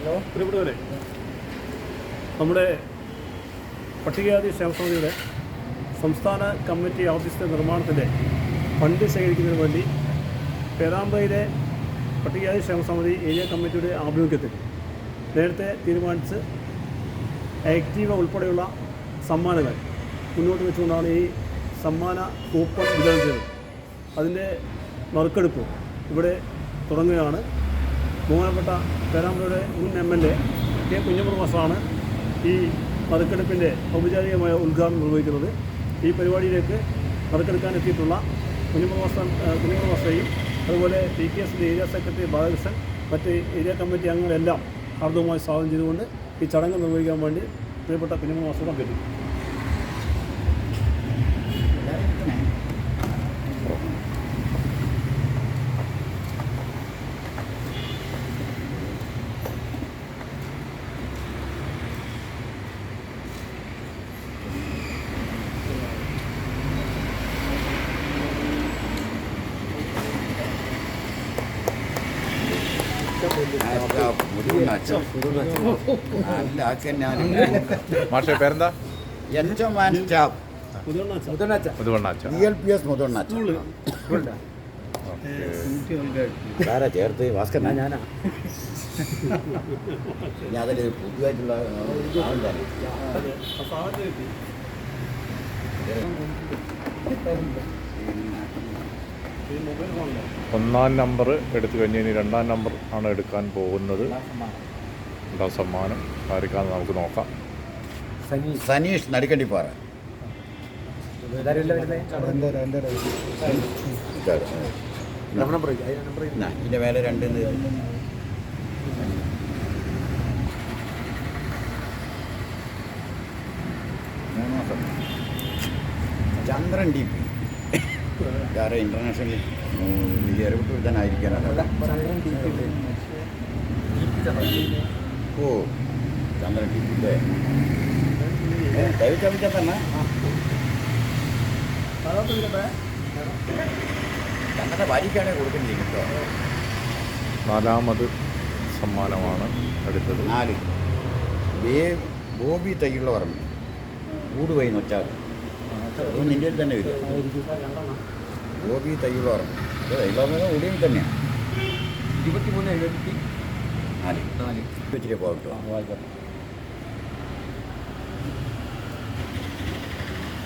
പ്രിയപ്പെട്ടവരെ, നമ്മുടെ പട്ടികജാതി ക്ഷേമസമിതിയുടെ സംസ്ഥാന കമ്മിറ്റി ഓഫീസിൻ്റെ നിർമ്മാണത്തിൻ്റെ ഫണ്ട് ശേഖരിക്കുന്നതിന് വേണ്ടി പേരാമ്പ്രയിലെ പട്ടികജാതി ക്ഷേമസമിതി ഏരിയ കമ്മിറ്റിയുടെ ആഭിമുഖ്യത്തിൽ നേരത്തെ തീരുമാനിച്ച് ആക്റ്റീവ ഉൾപ്പെടെയുള്ള സമ്മാനങ്ങൾ മുന്നോട്ട് വെച്ചുകൊണ്ടാണ് ഈ സമ്മാന കൂപ്പൺ വിതരണം ചെയ്തത്. അതിൻ്റെ നറുക്കെടുപ്പ് ഇവിടെ തുടങ്ങുകയാണ്. ബഹുമാനപ്പെട്ട പേരാമ്പ്രയുടെ മുൻ MLA കെ കുഞ്ഞമ്മദ് മാസ്റ്ററാണ് ഈ നറുക്കെടുപ്പിൻ്റെ ഔപചാരികമായ ഉദ്ഘാടനം നിർവഹിക്കുന്നത്. ഈ പരിപാടിയിലേക്ക് നറുക്കെടുക്കാൻ എത്തിയിട്ടുള്ള കുഞ്ഞമ്മദ് മാസ്റ്ററെയും അതുപോലെ PKSൻ്റെ ഏരിയ സെക്രട്ടറി ബാലകൃഷ്ണൻ, മറ്റ് ഏരിയ കമ്മിറ്റി അംഗങ്ങളെല്ലാം ഹാർദവമായി സ്വാഗതം ചെയ്തുകൊണ്ട് ഈ ചടങ്ങ് നിർവഹിക്കാൻ വേണ്ടി പ്രിയപ്പെട്ട കുഞ്ഞമ്മദ് മാസ്റ്ററോട് അഭ്യർത്ഥിക്കുന്നു. മാഷേ പേരെന്താ? ചേർത്ത് ഭാസ്കരനാ ഞാനാ ഞാൻ അതിൽ പുതുതായിട്ടുള്ള ഒന്നാം നമ്പർ എടുത്തു കഴിഞ്ഞ് ഇനി രണ്ടാം നമ്പർ ആണ് എടുക്കാൻ പോകുന്നത്. രണ്ടാം സമ്മാനം ആർക്കാന്ന് നമുക്ക് നോക്കാം. സനീഷ് നടിക്കണ്ടിപ്പാറ. ഇതിൻ്റെ മേലെ 2 ചന്ദ്രൻ DP വേറെ ഇന്റർനാഷണൽ എയർപോർട്ട് വിധാനായിരിക്കാനല്ല. ഓ ചന്ദ്രൻ DP അല്ലേ? ദയവിച്ചാൽ തന്നെ ഞങ്ങളുടെ ഭാര്യയ്ക്കാണെങ്കിൽ കൊടുക്കേണ്ടി കേട്ടോ. നാലാമത് സമ്മാനമാണ് എടുത്തത്. 4 ബോബി തയ്യുള്ള പറമ്പ് കൂടുവൈ നൊച്ചാൽ ഇന്ത്യയിൽ തന്നെ വരും. ബോബി തയ്യുള്ള പറമ്പ് തയ്യുള്ള ഉടയിൽ തന്നെയാണ്. 2374 വെച്ചിട്ട് പോകട്ടോ.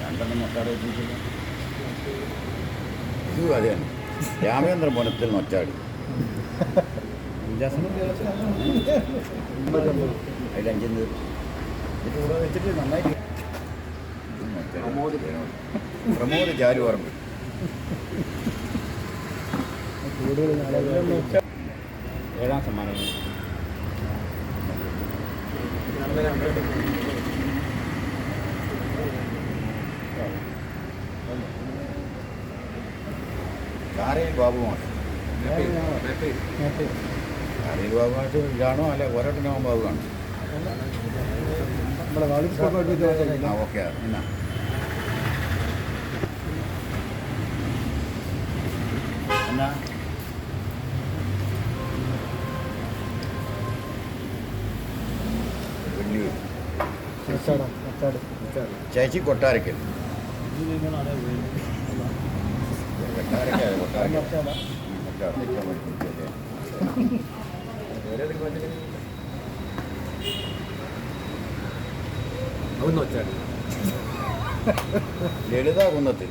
രണ്ടെണ്ണം നൊച്ചാട് വെച്ചിട്ടില്ല. ഇത് അതെ തന്നെ രാമേന്ദ്ര വനത്തിൽ നൊച്ചാട്. അതിൽ 5 കൂടെ വെച്ചിട്ട് നന്നായിട്ട്. പ്രമോദ് ചാരു പറമ്പ്. ഏഴാം സമ്മാനം കാരയിൽ ബാബുമാണ്. കാരയിൽ ബാബുമായിട്ട് ഇതാണോ അല്ല ഒരട്ടനാവും ബാബുവാണ്? ഓക്കെ എന്നാ എന്നാ വെള്ളിയൂർ ചേച്ചി കൊട്ടാരക്കൽ. ലളിത കുന്നത്തിൽ.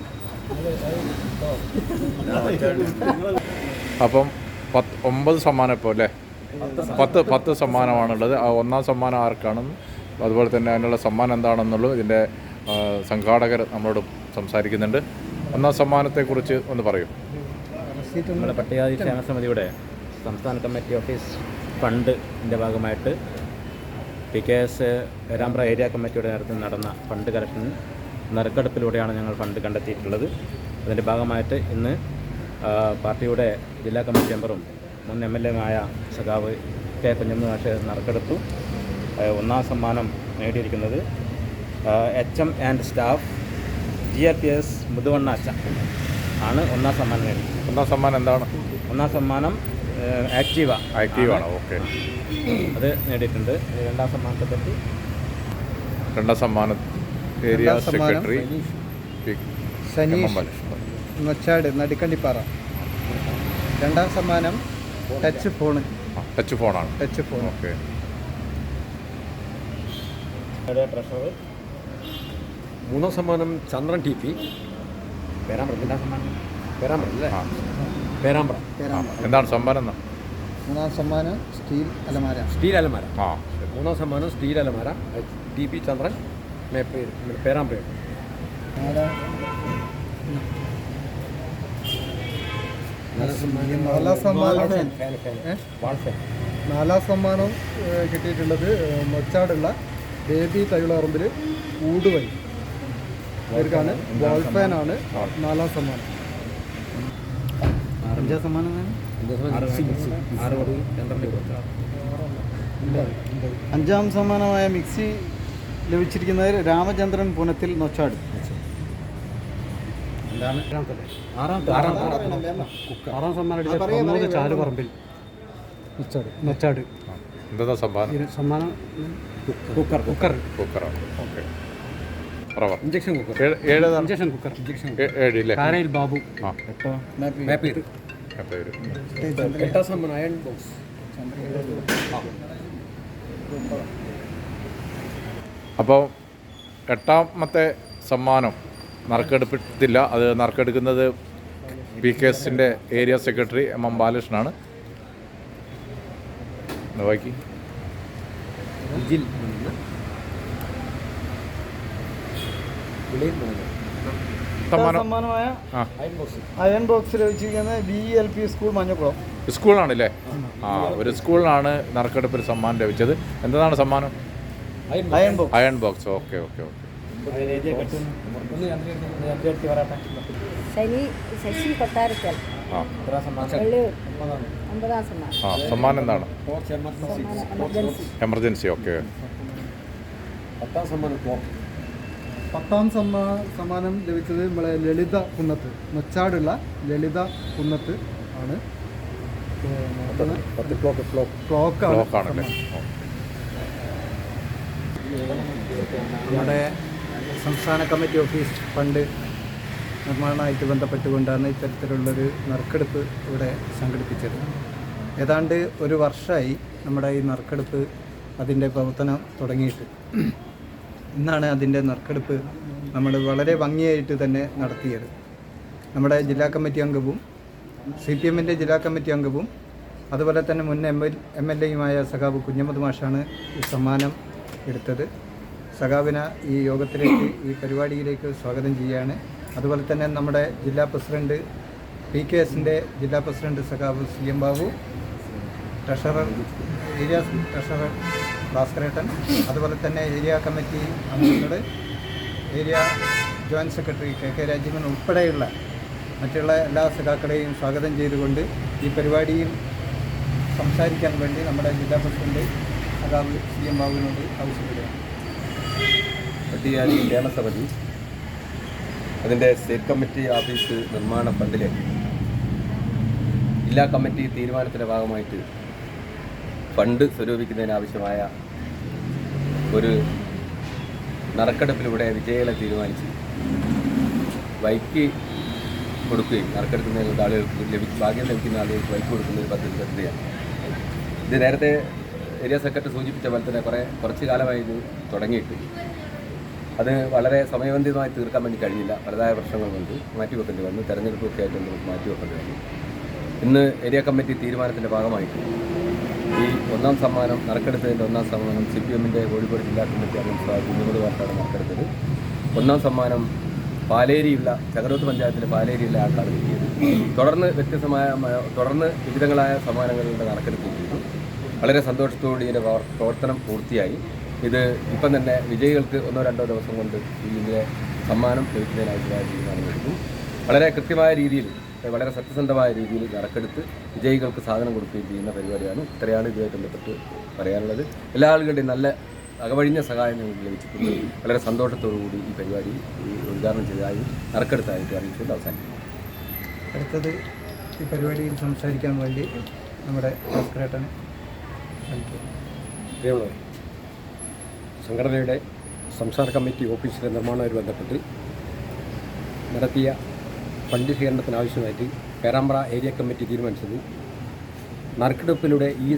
അപ്പം 9 സമ്മാനം ഇപ്പോൾ അല്ലേ? 10 സമ്മാനമാണുള്ളത്. ആ ഒന്നാം സമ്മാനം ആർക്കാണെന്നും അതുപോലെ തന്നെ അതിനുള്ള സമ്മാനം എന്താണെന്നുള്ളത് ഇതിൻ്റെ സംഘാടകർ നമ്മളോട് സംസാരിക്കുന്നുണ്ട്. ഒന്നാം സമ്മാനത്തെക്കുറിച്ച് ഒന്ന് പറയും. നമ്മുടെ പട്ടികജാതി ക്ഷേമസമിതിയുടെ സംസ്ഥാന കമ്മിറ്റി ഓഫീസ് ഫണ്ടിൻ്റെ ഭാഗമായിട്ട് PKS പേരാമ്പ്ര ഏരിയ കമ്മിറ്റിയുടെ നേതൃത്വത്തിൽ നടന്ന ഫണ്ട് കളക്ഷൻ നറുക്കെടുപ്പിലൂടെയാണ് ഞങ്ങൾ ഫണ്ട് കണ്ടെത്തിയിട്ടുള്ളത്. അതിൻ്റെ ഭാഗമായിട്ട് ഇന്ന് പാർട്ടിയുടെ ജില്ലാ കമ്മിറ്റി മെമ്പറും മുൻ MLA-യുമായ സഖാവ് കെ കുഞ്ഞമ്മദ് മാഷ് നറുക്കെടുത്തു. ഒന്നാം സമ്മാനം നേടിയിരിക്കുന്നത് HM and staff GRPS Muthuvannacha ആണ് ഒന്നാം സമ്മാനം നേടി. ഒന്നാം സമ്മാനം എന്താണ്? ഒന്നാം സമ്മാനം ആക്റ്റീവാണ്. ഓക്കെ. അത് നേടിയിട്ടുണ്ട്. രണ്ടാം സമ്മാനത്തെ പറ്റി രണ്ടാം സമ്മാനം ഏരിയ സെക്രട്ടറി സനീഷ് നൊച്ചാട് നടിക്കണ്ടിപ്പാറ. രണ്ടാം സമ്മാനം ടച്ച് ഫോണാണ്. Touch phone. ഓക്കെ. ട്രഷറർ. മൂന്നാം സമ്മാനം ചന്ദ്രൻ TP പേരാമ്പ്ര. രണ്ടാം സമ്മാനം പേരാമ്പ്ര അല്ലേ? പേരാമ്പ്ര. എന്താണ് സമ്മാനം? മൂന്നാം സമ്മാനം സ്റ്റീൽ അലമാര. ശരി. മൂന്നാം സമ്മാനം സ്റ്റീൽ അലമാര TP ചന്ദ്രൻ പേരാമ്പ്ര. നാലാം സമ്മാനം കിട്ടിയിട്ടുള്ളത് നൊച്ചാടുള്ള ബേബി തൈളറമ്പിൽ ഊടുവഴി ഇവർക്കാണ്. ബോൾ ഫാനാണ് നാലാം സമ്മാനം. അഞ്ചാം സമ്മാനം അഞ്ചാം സമ്മാനമായ മിക്സി ലഭിച്ചിരിക്കുന്നത് രാമചന്ദ്രൻ പുനത്തിൽ നൊച്ചാട്. ആറാം സമ്മാനം ചാലുപറമ്പിൽ നൊച്ചാട്. എന്താ സമ്മാനം? സമ്മാനം കുക്കറാണ്. Okay. Induction cooker. Induction cooker. Karayil Babu. എട്ടാം സമ്മാനം അയൺ ബോക്സ്. അപ്പോൾ എട്ടാമത്തെ സമ്മാനം നറുക്കെടുപ്പിട്ടില്ല. അത് നറുക്കെടുക്കുന്നത് PKSൻ്റെ ഏരിയ സെക്രട്ടറി MM ബാലകൃഷ്ണനാണ്. നോക്കി സമ്മാനമായ അയൺ ബോക്സ് ലഭിച്ചിരിക്കുന്നത് VLP സ്കൂൾ മഞ്ഞക്കുളം. സ്കൂളാണല്ലേ? ഒരു സ്കൂളിനാണ് നറുക്കെടുപ്പിൽ സമ്മാനം ലഭിച്ചത്. എന്താണ് സമ്മാനം? Iron box. Okay. Sasi Kottarakkal. സമ്മാനം എന്താണ്? എമർജൻസി. ഓക്കെ. പത്താം സമ്മാനം ലഭിച്ചത് നമ്മളെ ലളിത കുന്നത്ത്, നൊച്ചാടുള്ള ലളിത കുന്നത്ത് ആണ്. ക്ലോക്കാണല്ലേ? നമ്മുടെ സംസ്ഥാന കമ്മിറ്റി ഓഫീസ് ഫണ്ട് നിർമ്മാണമായിട്ട് ബന്ധപ്പെട്ടുകൊണ്ടാണ് ഇത്തരത്തിലുള്ളൊരു നറുക്കെടുപ്പ് ഇവിടെ സംഘടിപ്പിച്ചത്. ഏതാണ്ട് ഒരു വർഷമായി നമ്മുടെ ഈ നറുക്കെടുപ്പ് അതിൻ്റെ പ്രവർത്തനം തുടങ്ങിയിട്ട്. ഇന്നാണ് അതിൻ്റെ നറുക്കെടുപ്പ് നമ്മൾ വളരെ ഭംഗിയായിട്ട് തന്നെ നടത്തിയത്. നമ്മുടെ ജില്ലാ കമ്മിറ്റി അംഗവും CPMൻ്റെ ജില്ലാ കമ്മിറ്റി അംഗവും അതുപോലെ തന്നെ മുൻ MLAയുമായ സഖാവ് കുഞ്ഞമ്മദ് മാഷാണ് ഈ സമ്മാനം എടുത്തത്. സഖാവിനെ ഈ യോഗത്തിലേക്ക്, ഈ പരിപാടിയിലേക്ക് സ്വാഗതം ചെയ്യുകയാണ്. അതുപോലെ തന്നെ നമ്മുടെ ജില്ലാ പ്രസിഡന്റ് PKSൻ്റെ ജില്ലാ പ്രസിഡന്റ് സഖാവ് CM ബാബു, ട്രഷറർ ഏരിയ ട്രഷറർ ഭാസ്കരേട്ടൻ, അതുപോലെ തന്നെ ഏരിയ കമ്മിറ്റി അംഗങ്ങൾ, area joint secretary KK Rajeevan ഉൾപ്പെടെയുള്ള മറ്റുള്ള എല്ലാ സഖാക്കളെയും സ്വാഗതം ചെയ്തുകൊണ്ട് ഈ പരിപാടിയിൽ സംസാരിക്കാൻ വേണ്ടി നമ്മുടെ ജില്ലാ പ്രസിഡന്റ് സഖാവ് CM ബാബുവിനോട് ആവശ്യപ്പെടുകയാണ്. പട്ടികജാതി ക്ഷേമസമിതി അതിൻ്റെ സ്റ്റേറ്റ് കമ്മിറ്റി ഓഫീസ് നിർമ്മാണ ഫണ്ടിലെ ജില്ലാ കമ്മിറ്റി തീരുമാനത്തിൻ്റെ ഭാഗമായിട്ട് ഫണ്ട് സ്വരൂപിക്കുന്നതിനാവശ്യമായ ഒരു നറുക്കെടുപ്പിലൂടെ വിജയികളെ തീരുമാനിച്ച് ബൈക്ക് കൊടുക്കുകയും നറുക്കെടുക്കുന്നതിനുള്ള ആളുകൾക്ക് ഭാഗ്യം ലഭിക്കുന്ന ആളുകൾക്ക് ബൈക്ക് കൊടുക്കുന്ന ഒരു പദ്ധതിയാണ്. ഇത് നേരത്തെ ഏരിയ സെക്രട്ടറി സൂചിപ്പിച്ച പോലെ തന്നെ കുറച്ച് കാലമായി ഇത് തുടങ്ങിയിട്ട് അത് വളരെ സമയബന്ധിതമായി തീർക്കാൻ വേണ്ടി കഴിഞ്ഞില്ല. പലതായ പ്രശ്നങ്ങൾ കൊണ്ട് മാറ്റിവെക്കേണ്ടി വന്നു. തെരഞ്ഞെടുപ്പൊക്കെ ആയിട്ട് നമുക്ക് മാറ്റിവെക്കേണ്ടി വന്നു. ഇന്ന് ഏരിയ കമ്മിറ്റി തീരുമാനത്തിൻ്റെ ഭാഗമായിട്ട് ഈ ഒന്നാം സമ്മാനം നറുക്കെടുത്തതിൻ്റെ ഒന്നാം സമ്മാനം CPMൻ്റെ കോഴിക്കോട് ജില്ലാ കമ്മിറ്റി അംഗം കുഞ്ഞമ്മദ് മാഷാണ് നറുക്കെടുത്തത്. ഒന്നാം സമ്മാനം പാലേരിയുള്ള ചകരോത്ത് പഞ്ചായത്തിലെ പാലേരിയുള്ള ആൾക്കാണ് കിട്ടിയത്. തുടർന്ന് വിവിധങ്ങളായ സമ്മാനങ്ങളുടെ നറുക്കെടുപ്പ് ചെയ്തു. വളരെ സന്തോഷത്തോടെ ഇതിൻ്റെ പ്രവർത്തനം പൂർത്തിയായി. ഇത് ഇപ്പം തന്നെ വിജയികൾക്ക് 1-2 ദിവസം കൊണ്ട് ഇതിൻ്റെ സമ്മാനം ലഭിക്കുന്നതിനായിട്ടുള്ള തീരുമാനമെടുക്കും. വളരെ കൃത്യമായ രീതിയിൽ, വളരെ സത്യസന്ധമായ രീതിയിൽ നറുക്കെടുത്ത് വിജയികൾക്ക് സാധനം കൊടുക്കുകയും ചെയ്യുന്ന പരിപാടിയാണ്. ഇത്രയാണ് ഇതുമായി ബന്ധപ്പെട്ട് പറയാനുള്ളത്. എല്ലാ ആളുകളുടെയും നല്ല അകവഴിഞ്ഞ സഹായം ഞങ്ങൾക്ക് ലഭിച്ചിട്ടുണ്ട്. വളരെ സന്തോഷത്തോടു കൂടി ഈ പരിപാടി ഉദ്ഘാടനം ചെയ്തതായി നറുക്കെടുത്തായിട്ട് അറിയിച്ചുകൊണ്ട് അവസാനിക്കും. അടുത്തത് ഈ പരിപാടിയിൽ സംസാരിക്കാൻ വേണ്ടി നമ്മുടെ ഭാസ്കരേട്ടന് നൽകി. പ്രിയമുള്ളവരെ, സംഘടനയുടെ സംസ്ഥാന കമ്മിറ്റി ഓഫീസിലെ നിർമ്മാണവുമായി ബന്ധപ്പെട്ട് നടത്തിയ ഫണ്ട് ശേഖരണത്തിനാവശ്യമായിട്ട് പേരാമ്പ്ര ഏരിയ കമ്മിറ്റി തീരുമാനിച്ചത് നറുക്കെടുപ്പിലൂടെ ഈ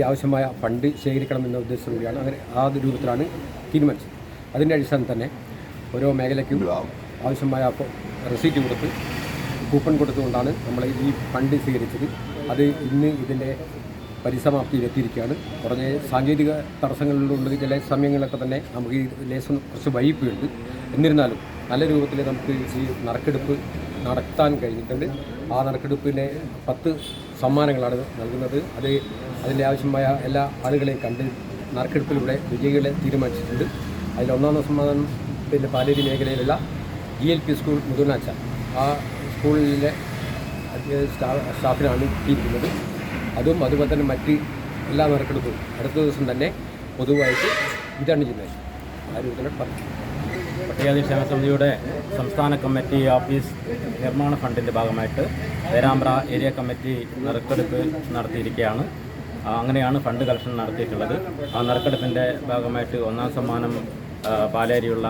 ആവശ്യമായ ഫണ്ട് ശേഖരിക്കണമെന്ന ഉദ്ദേശത്തോടെയാണ് അങ്ങനെ ആ രൂപത്തിലാണ് തീരുമാനിച്ചത്. അതിൻ്റെ അടിസ്ഥാനത്തിൽ തന്നെ ഓരോ മേഖലയ്ക്കും ആവശ്യമായ റെസീറ്റ് കൊടുത്ത് കൂപ്പൺ കൊടുത്തുകൊണ്ടാണ് നമ്മൾ ഈ ഫണ്ട് സ്വീകരിച്ചത്. അത് ഇന്ന് ഇതിൻ്റെ പരിസമാപ്തിയിലെത്തിയിരിക്കുകയാണ്. കുറഞ്ഞ സാങ്കേതിക തടസ്സങ്ങളിലുണ്ട്. ചില സമയങ്ങളിലൊക്കെ തന്നെ നമുക്ക് ഈ ലേശം കുറച്ച് വൈകിപ്പുണ്ട്. എന്നിരുന്നാലും നല്ല രൂപത്തിൽ നമുക്ക് ഈ നറുക്കെടുപ്പ് നടത്താൻ കഴിഞ്ഞിട്ടുണ്ട്. ആ നറുക്കെടുപ്പിലെ 10 സമ്മാനങ്ങളാണ് നൽകുന്നത്. അതിൻ്റെ ആവശ്യമായ എല്ലാ ആളുകളെയും കണ്ട് നറുക്കെടുപ്പിലൂടെ വിജയികളെ തീരുമാനിച്ചിട്ടുണ്ട്. അതിൽ 1ാം സമ്മാനം പിന്നെ പാലേരി മേഖലയിലുള്ള GLP സ്കൂൾ മുതുനാച്ച, ആ സ്കൂളിലെ സ്റ്റാഫിനാണ് കിട്ടിയിരിക്കുന്നത്. അതുപോലെ തന്നെ മറ്റ് എല്ലാ നറുക്കെടുപ്പും അടുത്ത ദിവസം തന്നെ പൊതുവായിട്ട് വിതരണം ചെയ്യുന്നത് ആ രൂപത്തിൽ പറഞ്ഞു. പട്ടികജാതി ക്ഷേമ സമിതിയുടെ സംസ്ഥാന കമ്മിറ്റി ഓഫീസ് നിർമ്മാണ ഫണ്ടിൻ്റെ ഭാഗമായിട്ട് പേരാമ്പ്ര ഏരിയ കമ്മിറ്റി നറുക്കെടുപ്പ് നടത്തിയിരിക്കുകയാണ്. അങ്ങനെയാണ് ഫണ്ട് കളക്ഷൻ നടത്തിയിട്ടുള്ളത്. ആ നറുക്കെടുപ്പിൻ്റെ ഭാഗമായിട്ട് 1ാം സമ്മാനം പാലേരിയുള്ള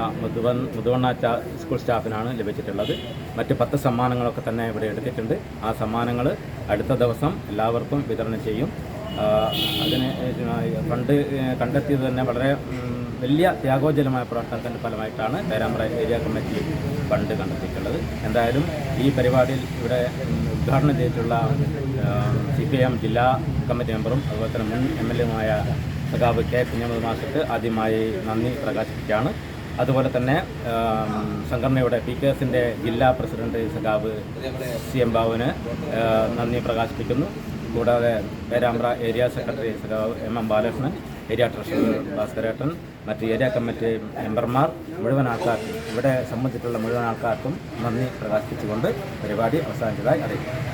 മുതുവണ്ണാച്ച സ്കൂൾ സ്റ്റാഫിനാണ് ലഭിച്ചിട്ടുള്ളത്. മറ്റ് 10 സമ്മാനങ്ങളൊക്കെ തന്നെ ഇവിടെ എടുത്തിട്ടുണ്ട്. ആ സമ്മാനങ്ങൾ അടുത്ത ദിവസം എല്ലാവർക്കും വിതരണം ചെയ്യും. അതിന് ഫണ്ട് കണ്ടെത്തിയത് തന്നെ വളരെ വലിയ ത്യാഗോജ്വലമായ പ്രവർത്തനത്തിൻ്റെ ഫലമായിട്ടാണ് പേരാമ്പ്ര ഏരിയ കമ്മിറ്റി ഫണ്ട് കണ്ടെത്തിയിട്ടുള്ളത്. എന്തായാലും ഈ പരിപാടിയിൽ ഇവിടെ ഉദ്ഘാടനം ചെയ്തിട്ടുള്ള CPIM ജില്ലാ കമ്മിറ്റി മെമ്പറും അതുപോലെ തന്നെ മുൻ MLA-യുമായ സഖാവ് K. കുഞ്ഞഹമ്മദ് മാസ്റ്റർക്ക് ആദ്യമായി നന്ദി പ്രകാശിപ്പിക്കുകയാണ്. അതുപോലെ തന്നെ സംഘടനയുടെ PKSൻ്റെ ജില്ലാ പ്രസിഡന്റ് സഖാവ് CM ബാബുവിന് നന്ദി പ്രകാശിപ്പിക്കുന്നു. കൂടാതെ പേരാമ്പ്ര ഏരിയ സെക്രട്ടറി സഖാവ് MM ബാലകൃഷ്ണൻ, ഏരിയ ട്രഷറർ ഭാസ്കരേട്ടൻ, മറ്റ് ഏരിയ കമ്മിറ്റി മെമ്പർമാർ, മുഴുവൻ ആൾക്കാർക്കും ഇവിടെ സംബന്ധിച്ചിട്ടുള്ള മുഴുവൻ ആൾക്കാർക്കും നന്ദി പ്രകാശിപ്പിച്ചുകൊണ്ട് പരിപാടി അവസാനിച്ചതായി അറിയിക്കുന്നു.